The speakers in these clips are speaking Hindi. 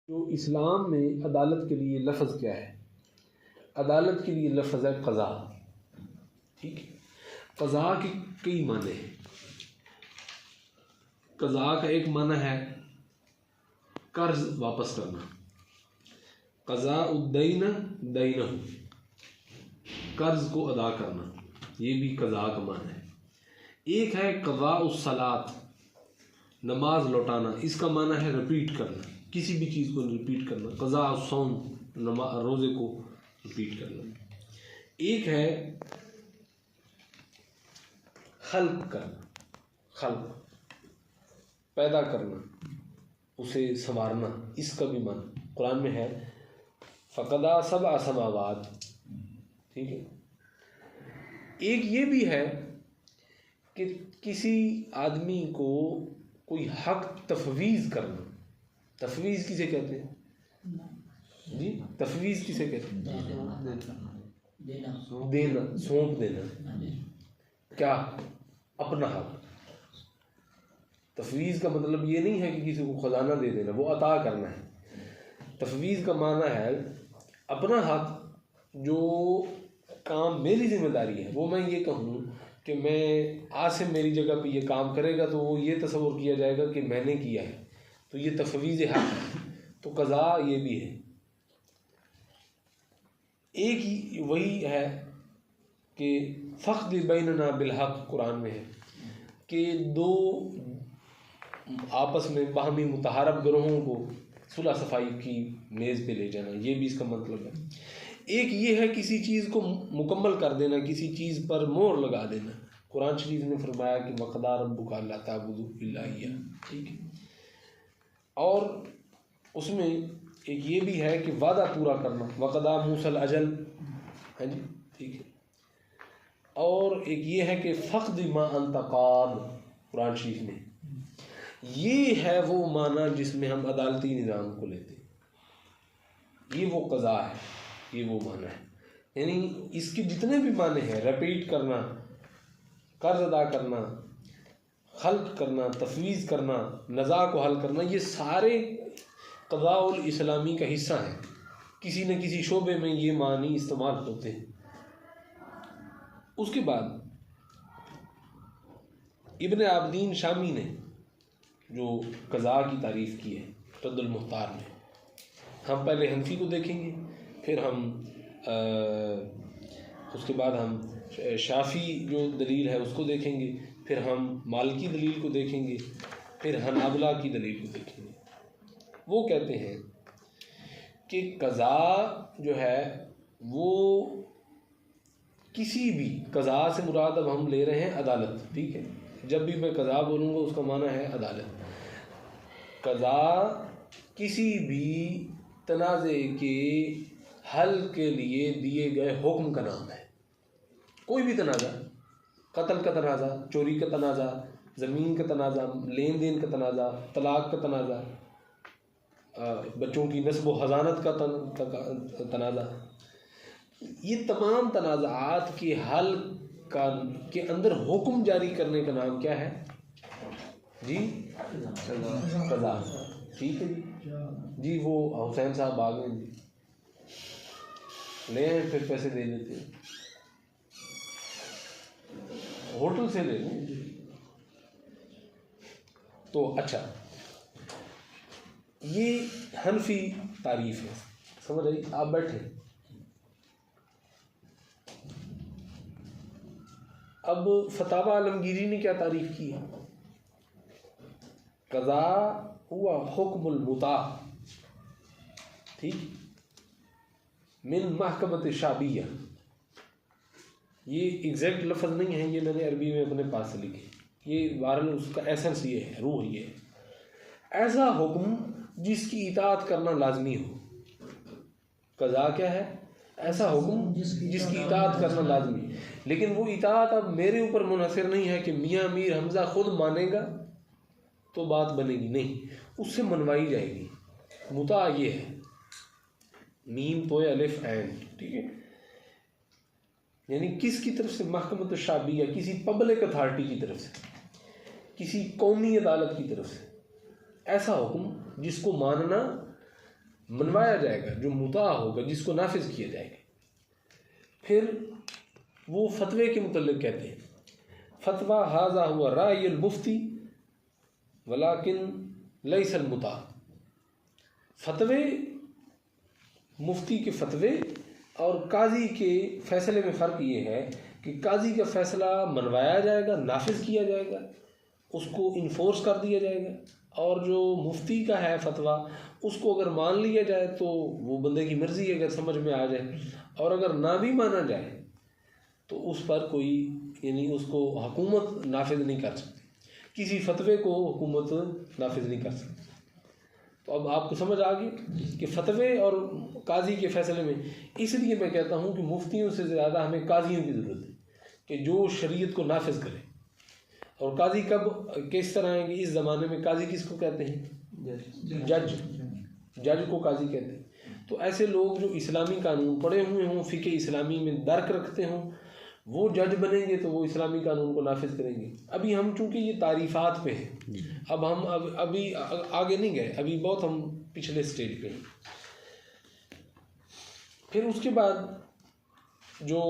जो इस्लाम में अदालत के लिए लफ्ज़ क्या है? अदालत के लिए लफ्ज़ है क़ज़ा। ठीक है, क़ज़ा के कई माने हैं। क़ज़ा का एक माना है कर्ज वापस करना, क़ज़ा उद्दैन दैन, कर्ज को अदा करना, ये भी क़ज़ा का माना है। एक है क़ज़ा उस्सलात, नमाज लौटाना, इसका माना है रिपीट करना, किसी भी चीज़ को रिपीट करना। क़ज़ा उस्सौम, रोज़े को रिपीट करना। एक है खल्क़ करना, खल्क़ पैदा करना, उसे संवारना, इसका भी माना कुरान में है फ़क़दा सबअ समावात। ठीक है। एक ये भी है कि किसी आदमी को कोई हक तफवीज़ करना। तफवीज़ किसे कहते हैं जी? तफवीज़ किसे कहते हैं? देना, सौंप देना। क्या? अपना हक। तफवीज़ का मतलब ये नहीं है कि किसी को ख़जाना दे देना, वो अता करना है। तफवीज़ का माना है अपना हक, जो काम मेरी जिम्मेदारी है, वो मैं ये कहूँ कि मैं आज से मेरी जगह पे ये काम करेगा तो वो ये तस्वुर किया जाएगा कि मैंने किया है, तो ये तफवीज़ हक है। तो क़ज़ा ये भी है। एक ही वही है कि फ़क़्द बैनना बिलहक़, कुरान में है कि दो आपस में बाहमी मुतहारब ग्रोहों को सुलह सफ़ाई की मेज़ पे ले जाना, ये भी इसका मतलब है। एक ये है किसी चीज़ को मुकम्मल कर देना, किसी चीज़ पर मोहर लगा देना। कुरान शरीफ ने फरमाया कि वक़दा रब्बुका अल्ला ताबुदू इल्ला इय्याह। ठीक है। और उसमें एक ये भी है कि वादा पूरा करना, वक़दा मूसल अजल है जी। ठीक है। और एक ये है कि फ़क़्द मा अंत क़ाद, कुरान शरीफ में ये है वो माना जिसमें हम अदालती निज़ाम को लेते हैं। ये वो क़ज़ा है, ये वो माना है। यानी इसके जितने भी माने हैं, रिपीट करना, कर्ज अदा करना, खल्क़ करना, तफवीज़ करना, नज़ा को हल करना, ये सारे क़ज़ाउल इस्लामी का हिस्सा हैं। किसी न किसी शोबे में ये मानी इस्तेमाल होते हैं। उसके बाद इब्न आबदीन शामी ने जो क़ज़ा की तारीफ़ की है रद्दुल मुख्तार में, हम पहले हनफी को देखेंगे, फिर हम उसके बाद हम शाफ़ी जो दलील है उसको देखेंगे, फिर हम मालिकी दलील को देखेंगे, फिर हनाबला की दलील को देखेंगे। वो कहते हैं कि क़ज़ा जो है वो किसी भी, क़ज़ा से मुराद अब हम ले रहे हैं अदालत। ठीक है। जब भी मैं क़ज़ा बोलूँगा उसका माना है अदालत। क़ज़ा किसी भी तनाज़े के हल के लिए दिए गए हुक्म का नाम है। कोई भी तनाज़ा, कत्ल का तनाज़ा, चोरी का तनाज़ा, ज़मीन का तनाज़ा, लेन देन का तनाज़ा, तलाक़ का तनाज़ा, बच्चों की नस्ब व हज़ानत का तनाज़ा, ये तमाम तनाज़ात के हल का के अंदर हुक्म जारी करने का नाम क्या है जी? क़ज़ा। ठीक है जी। वो हुसैन साहब आ गए जी, ले आए, फिर पैसे दे देते हैं, होटल से ले लें। तो अच्छा, ये हनफी तारीफ़ है, समझ आई? आप बैठे। अब फतावा आलमगीरी ने क्या तारीफ़ की है? क़ज़ा हुआ हुक्मुल मुता, ठीक, मिन महकमत शाबिया। ये एग्जैक्ट लफ्ज़ नहीं है, ये मैंने अरबी में अपने पास से लिखे। ये बहरहाल उसका एसेंस ये है, रूह ये है। ऐसा हुक्म जिसकी इताअत करना लाजमी हो। क़ज़ा क्या है? ऐसा हुक्म जिसकी इताअत करना लाजमी, लेकिन वो इताअत अब मेरे ऊपर मुनहसर नहीं है कि मियाँ मीर हमज़ा खुद मानेगा तो बात बनेगी, नहीं, उससे मनवाई जाएगी। मुता ये है, मीम तो अलिफ ऐन। ठीक है। यानी किसकी तरफ से? महकमत शाबिया, किसी पब्लिक अथॉरिटी की तरफ से, किसी कौमी अदालत की तरफ से ऐसा हुक्म जिसको मानना मनवाया जाएगा, जो मुता होगा, जिसको नाफिज किया जाएगा। फिर वो फतवे के मुतल्लिक़ कहते हैं, फतवा हाजा हुआ रायल मुफ्ती वलाकिन लैसल मुता। फतवे, मुफ्ती के फतवे और काजी के फ़ैसले में फ़र्क ये है कि काजी का फ़ैसला मनवाया जाएगा, नाफिज किया जाएगा, उसको इन्फोर्स कर दिया जाएगा, और जो मुफ्ती का है फतवा, उसको अगर मान लिया जाए तो वो बंदे की मर्ज़ी है, अगर समझ में आ जाए, और अगर ना भी माना जाए तो उस पर कोई, यानी उसको हुकूमत नाफिज नहीं कर सकती, किसी फतवे को हुकूमत नाफिज नहीं कर सकती। तो अब आपको समझ आ गई कि फतवे और काजी के फ़ैसले में, इसलिए मैं कहता हूँ कि मुफ्तियों से ज़्यादा हमें काजियों की ज़रूरत है कि जो शरीयत को नाफिज करे। और काजी कब किस तरह आएंगे इस ज़माने में? काजी किसको कहते हैं? जज को काजी कहते हैं। तो ऐसे लोग जो इस्लामी कानून पढ़े हुए हों, फ़िक़े इस्लामी में दर्क रखते हों, वो जज बनेंगे तो वो इस्लामी कानून को नाफिज करेंगे। अभी हम चूँकि ये तारीफ़ात पे हैं, अब हम अभी आगे नहीं गए, अभी बहुत हम पिछले स्टेज पे हैं। फिर उसके बाद जो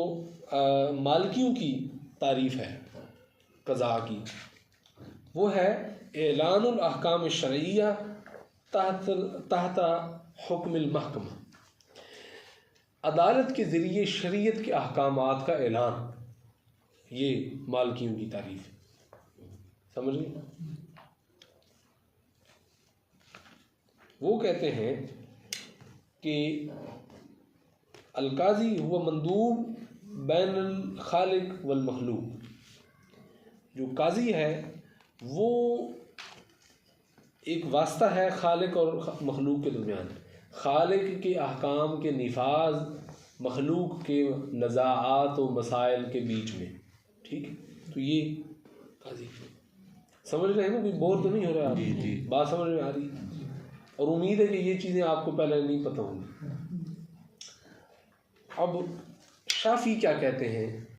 मालिकियों की तारीफ़ है क़ज़ा की, वो है एलानुल अहकाम शरइया तहत हुक्मिल महकमा। अदालत के ज़रिए शरीयत के अहकामात का ऐलान, ये मालिकियों की तारीफ़ है। समझ गए? वो कहते हैं कि अल-काज़ी हुवा मंदूब बैनुल खालिक वल मखलूक। जो काजी है वो एक वास्ता है खालिक और मखलूक के दरमियान, खालिक के अहकाम के निफाज मखलूक के नज़ाआत व मसाइल के बीच में। ठीक है, तो ये काजी समझ रहे हैं ना? कोई बोर तो नहीं हो रहा है? जी, बात समझ में आ रही है, और उम्मीद है कि ये चीज़ें आपको पहले नहीं पता होंगी। अब शाफ़ी क्या कहते हैं?